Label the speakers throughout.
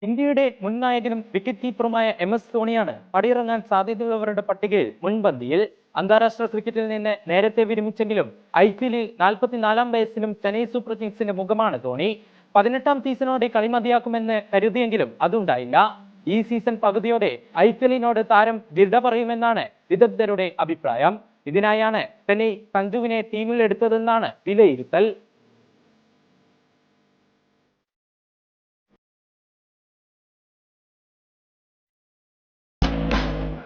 Speaker 1: ഇന്ത്യയുടെ മുൻ നായകനും വിക്കറ്റ് കീപ്പറുമായ MS ധോണിയാണ് പടിയിറങ്ങാൻ സാധ്യതയുള്ളവരുടെ പട്ടികയിൽ മുൻപന്തിയിൽ. അന്താരാഷ്ട്ര ക്രിക്കറ്റിൽ നിന്ന് നേരത്തെ വിരമിച്ചെങ്കിലും IPL-ൽ 44-ാം വയസ്സിലും ചെന്നൈ സൂപ്പർ കിങ്സിന്റെ മുഖമാണ് ധോണി. 18-ാം സീസണോടെ കളി മതിയാക്കുമെന്ന് കരുതിയെങ്കിലും അതുണ്ടായില്ല. ഈ സീസൺ പകുതിയോടെ IPL-നോട് താരം വിട പറയുമെന്നാണ് വിദഗ്ധരുടെ അഭിപ്രായം. ഇതിനായാണ് ചെന്നൈ സഞ്ജുവിനെ ടീമിൽ എടുത്തതെന്നാണ് വിലയിരുത്തൽ.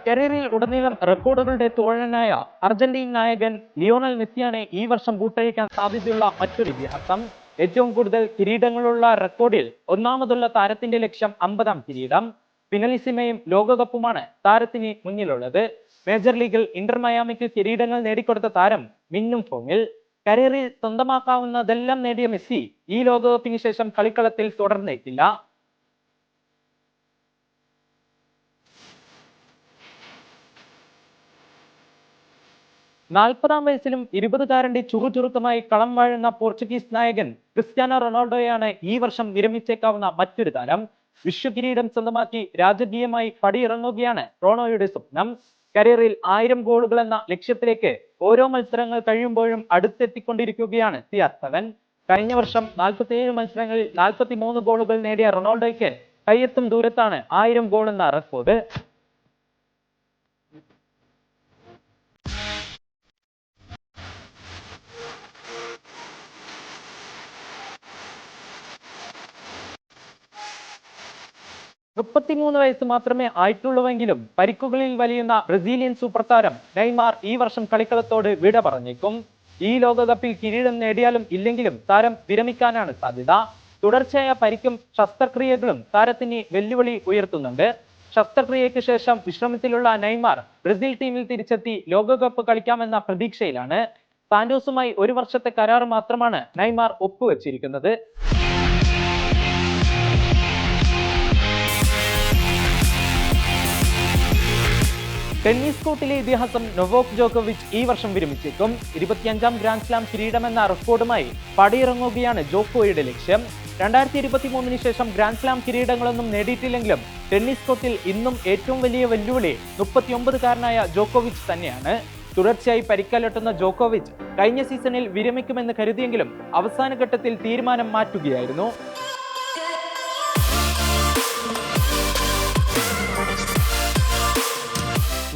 Speaker 1: കരിയറിൽ ഉടനീളം റെക്കോർഡുകളുടെ തോഴനായ അർജന്റീൻ നായകൻ ലിയോണൽ മെസ്സിയാണ് ഈ വർഷം ബൂട്ടഴിക്കാൻ സാധ്യതയുള്ള മറ്റൊരു ഇതിഹാസം. ഏറ്റവും കൂടുതൽ കിരീടങ്ങളുള്ള റെക്കോർഡിൽ ഒന്നാമതുള്ള താരത്തിന്റെ ലക്ഷ്യം 50-ാം കിരീടം. ഫിനലിസിമയും ലോകകപ്പുമാണ് താരത്തിന് മുന്നിലുള്ളത്. മേജർ ലീഗിൽ ഇന്റർ മയാമിക്ക് കിരീടങ്ങൾ നേടിക്കൊടുത്ത താരം മിന്നും ഫോമിൽ. കരിയറിൽ സ്വന്തമാക്കാവുന്നതെല്ലാം നേടിയ മെസ്സി ഈ ലോകകപ്പിന് ശേഷം കളിക്കളത്തിൽ തുടർന്നേറ്റില്ല. 40-ാം വയസ്സിലും 20-കാരന്റെ ചുറുചുറുക്കമായി കളം വാഴുന്ന പോർച്ചുഗീസ് നായകൻ ക്രിസ്ത്യാനോ റൊണാൾഡോയാണ് ഈ വർഷം വിരമിച്ചേക്കാവുന്ന മറ്റൊരു താരം. വിശ്വകിരീടം സ്വന്തമാക്കി രാജകീയമായി പടിയിറങ്ങുകയാണ് റോണോയുടെ സ്വപ്നം. കരിയറിൽ 1000 ഗോളുകൾ എന്ന ലക്ഷ്യത്തിലേക്ക് ഓരോ മത്സരങ്ങൾ കഴിയുമ്പോഴും അടുത്തെത്തിക്കൊണ്ടിരിക്കുകയാണ് CR7. കഴിഞ്ഞ വർഷം 47 മത്സരങ്ങളിൽ 43 ഗോളുകൾ നേടിയ റൊണാൾഡോയ്ക്ക് കയ്യെത്തും ദൂരത്താണ് 1000 ഗോൾ എന്ന റെക്കോർഡ്. വയസ്സ് മാത്രമേ ആയിട്ടുള്ളൂവെങ്കിലും പരിക്കുകളിൽ വലിയുന്ന ബ്രസീലിയൻ സൂപ്പർ താരം നെയ്മാർ ഈ വർഷം കളിക്കളത്തോട് വിട പറഞ്ഞേക്കും. ഈ ലോകകപ്പിൽ കിരീടം നേടിയാലും ഇല്ലെങ്കിലും താരം വിരമിക്കാനാണ് സാധ്യത. തുടർച്ചയായ പരിക്കും ശസ്ത്രക്രിയകളും താരത്തിന് വെല്ലുവിളി ഉയർത്തുന്നുണ്ട്. ശസ്ത്രക്രിയയ്ക്ക് ശേഷം വിശ്രമത്തിലുള്ള നെയ്മാർ ബ്രസീൽ ടീമിൽ തിരിച്ചെത്തി ലോകകപ്പ് കളിക്കാമെന്ന പ്രതീക്ഷയിലാണ്. സാന്റോസുമായി 1 വർഷത്തെ കരാർ മാത്രമാണ് നെയ്മാർ ഒപ്പുവെച്ചിരിക്കുന്നത്. ടെന്നീസ് കോർട്ടിലെ ഇതിഹാസം നൊവാക് ജോക്കോവിച്ച് ഈ വർഷം വിരമിച്ചേക്കും. 25-ാം ഗ്രാൻഡ് സ്ലാം കിരീടമെന്ന റെക്കോർഡുമായി പടിയിറങ്ങുകയാണ് ജോക്കോയുടെ ലക്ഷ്യം. 2023-ന് ശേഷം ഗ്രാൻഡ് സ്ലാം കിരീടങ്ങളൊന്നും നേടിയിട്ടില്ലെങ്കിലും ടെന്നീസ് കോർട്ടിൽ ഇന്നും ഏറ്റവും വലിയ വെല്ലുവിളി 39-കാരനായ ജോക്കോവിച്ച് തന്നെയാണ്. തുടർച്ചയായി പരിക്കലട്ടുന്ന ജോക്കോവിച്ച് കഴിഞ്ഞ സീസണിൽ വിരമിക്കുമെന്ന് കരുതിയെങ്കിലും അവസാന ഘട്ടത്തിൽ തീരുമാനം മാറ്റുകയായിരുന്നു.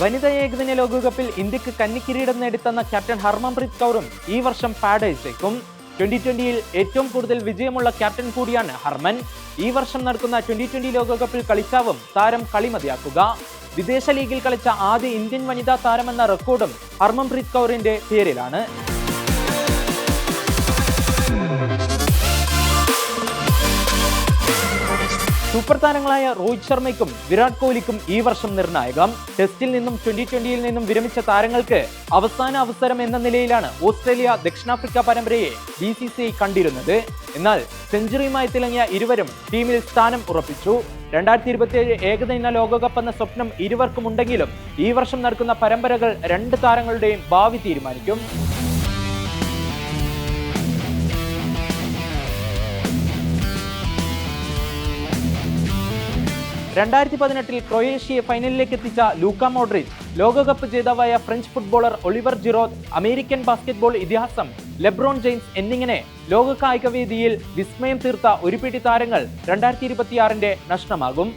Speaker 1: വനിതാ ഏകദിന ലോകകപ്പിൽ ഇന്ത്യക്ക് കന്നിക്കിരീടം നേടിത്തന്ന ക്യാപ്റ്റൻ ഹർമൻപ്രീത് കൗറും ഈ വർഷം പാഡ് അയച്ചേക്കും. 2020-ൽ ഏറ്റവും കൂടുതൽ വിജയമുള്ള ക്യാപ്റ്റൻ കൂടിയാണ് ഹർമൻ. ഈ വർഷം നടക്കുന്ന 2020 ലോകകപ്പിൽ കളിച്ചാവും താരം കളി മതിയാക്കുക. വിദേശ ലീഗിൽ കളിച്ച ആദ്യ ഇന്ത്യൻ വനിതാ താരമെന്ന റെക്കോർഡും ഹർമൻപ്രീത് കൗറിന്റെ പേരിലാണ്. സൂപ്പർ താരങ്ങളായ രോഹിത് ശർമ്മയ്ക്കും വിരാട് കോഹ്ലിക്കും ഈ വർഷം നിർണായകം. ടെസ്റ്റിൽ നിന്നും 2020-ൽ നിന്നും വിരമിച്ച താരങ്ങൾക്ക് അവസാന അവസരം എന്ന നിലയിലാണ് ഓസ്ട്രേലിയ ദക്ഷിണാഫ്രിക്ക പരമ്പരയെ BCCI കണ്ടിരുന്നത്. എന്നാൽ സെഞ്ചുറിയുമായി തിളങ്ങിയ ഇരുവരും ടീമിൽ സ്ഥാനം ഉറപ്പിച്ചു. 2027 ഏകദിന ലോകകപ്പ് എന്ന സ്വപ്നം ഇരുവർക്കുമുണ്ടെങ്കിലും ഈ വർഷം നടക്കുന്ന പരമ്പരകൾ 2 താരങ്ങളുടെയും ഭാവി തീരുമാനിക്കും. 2018-ൽ ക്രൊയേഷ്യയെ ഫൈനലിലേക്ക് എത്തിച്ച ലൂക്ക മോഡ്രിച്ച്, ലോകകപ്പ് ജേതാവായ French footballer Olivier Giroud, American basketball ഇതിഹാസം ലെബ്രോൺ ജെയിംസ് എന്നിങ്ങനെ ലോക കായികവേദിയിൽ വിസ്മയം തീർത്ത ഒരു പിടി താരങ്ങൾ 2026-ന്റെ നഷ്ടമാകും.